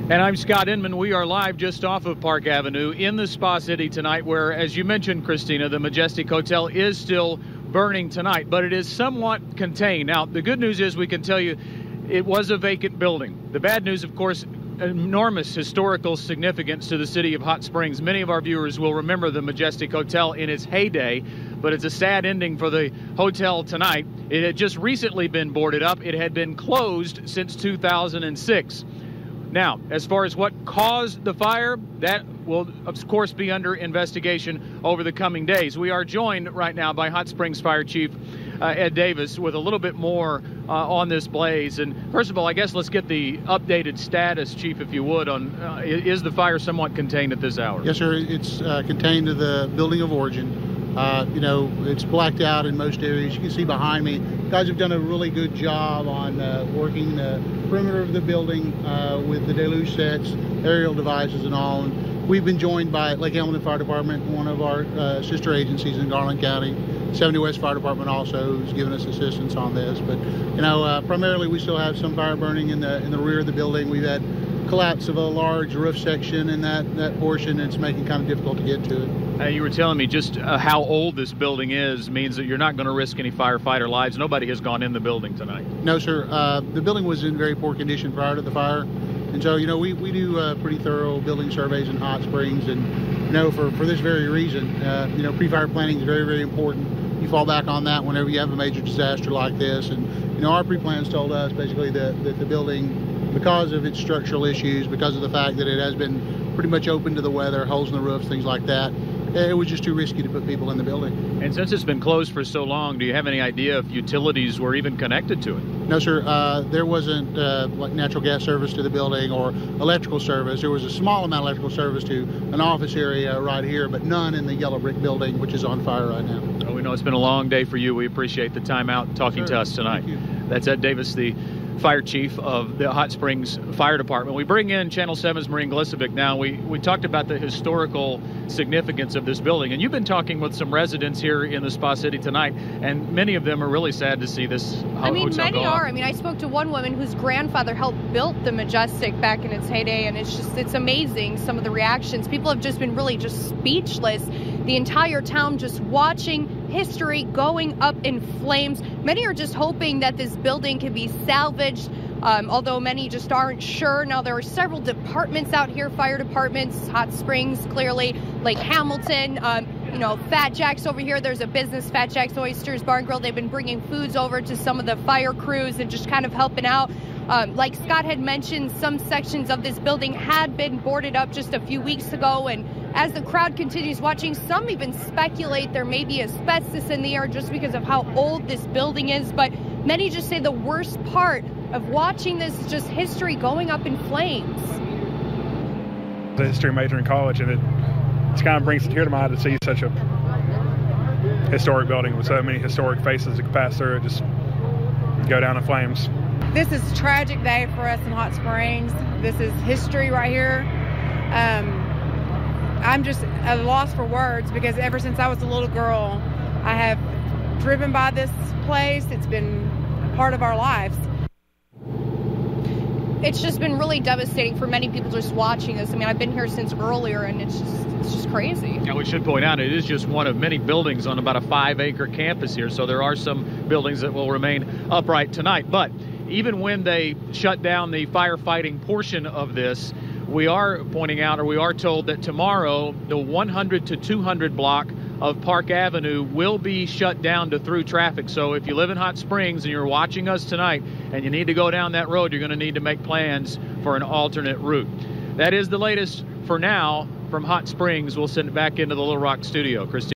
And I'm Scott Inman. We are live just off of Park Avenue in the Spa City tonight, where, as you mentioned, Christina, the Majestic Hotel is still burning tonight, but it is somewhat contained. Now, the good news is we can tell you it was a vacant building. The bad news, of course, enormous historical significance to the city of Hot Springs. Many of our viewers will remember the Majestic Hotel in its heyday, but it's a sad ending for the hotel tonight. It had just recently been boarded up. It had been closed since 2006. Now, as far as what caused the fire, that will, of course, be under investigation over the coming days. We are joined right now by Hot Springs Fire Chief Ed Davis with a little bit more on this blaze. And first of all, I guess let's get the updated status, Chief, if you would, on is the fire somewhat contained at this hour? Yes, sir. It's contained to the building of origin. It's blacked out in most areas. You can see behind me, guys have done a really good job on working the perimeter of the building with the deluge sets, aerial devices and all. And we've been joined by Lake Hamilton Fire Department, one of our sister agencies in Garland County. 70 West Fire Department also has given us assistance on this. But, primarily we still have some fire burning in the rear of the building. We've had collapse of a large roof section in that portion, and it's making it kind of difficult to get to it. You were telling me just how old this building is means that you're not going to risk any firefighter lives. Nobody has gone in the building tonight. No, sir. The building was in very poor condition prior to the fire. And so, we do pretty thorough building surveys in Hot Springs. And, for this very reason, pre-fire planning is very, very important. You fall back on that whenever you have a major disaster like this. And, our pre-plans told us basically that the building, because of its structural issues, because of the fact that it has been pretty much open to the weather, holes in the roofs, things like that, it was just too risky to put people in the building. And since it's been closed for so long, do you have any idea if utilities were even connected to it? No, sir. There wasn't like natural gas service to the building or electrical service. There was a small amount of electrical service to an office area right here, but none in the yellow brick building, which is on fire right now. Well, we know it's been a long day for you. We appreciate the time out talking to us tonight. That's Ed Davis, the Fire Chief of the Hot Springs Fire Department. We bring in Channel 7's Maureen Glisovic now. We talked about the historical significance of this building, and you've been talking with some residents here in the Spa City tonight, and many of them are really sad to see this hotel many go are. off. I spoke to one woman whose grandfather helped build the Majestic back in its heyday, and it's amazing some of the reactions. People have just been really just speechless. The entire town just watching history going up in flames. Many are just hoping that this building can be salvaged, although many just aren't sure. Now, there are several departments out here, fire departments, Hot Springs, clearly, Lake Hamilton, Fat Jack's over here. There's a business, Fat Jack's Oysters Bar and Grill. They've been bringing foods over to some of the fire crews and just kind of helping out. Like Scott had mentioned, some sections of this building had been boarded up just a few weeks ago, and as the crowd continues watching, some even speculate there may be asbestos in the air just because of how old this building is. But many just say the worst part of watching this is just history going up in flames. The history major in college, and it kind of brings a tear to my eye to see such a historic building with so many historic faces that could pass through it just go down in flames. This is a tragic day for us in Hot Springs. This is history right here. I'm just at a loss for words because ever since I was a little girl, I have driven by this place. It's been a part of our lives. It's just been really devastating for many people just watching this. I've been here since earlier, and it's just crazy. Now, we should point out it is just one of many buildings on about a 5-acre campus here, so there are some buildings that will remain upright tonight. But even when they shut down the firefighting portion of this, we are pointing out, or we are told, that tomorrow the 100 to 200 block of Park Avenue will be shut down to through traffic. So if you live in Hot Springs and you're watching us tonight and you need to go down that road, you're going to need to make plans for an alternate route. That is the latest for now from Hot Springs. We'll send it back into the Little Rock studio. Christine.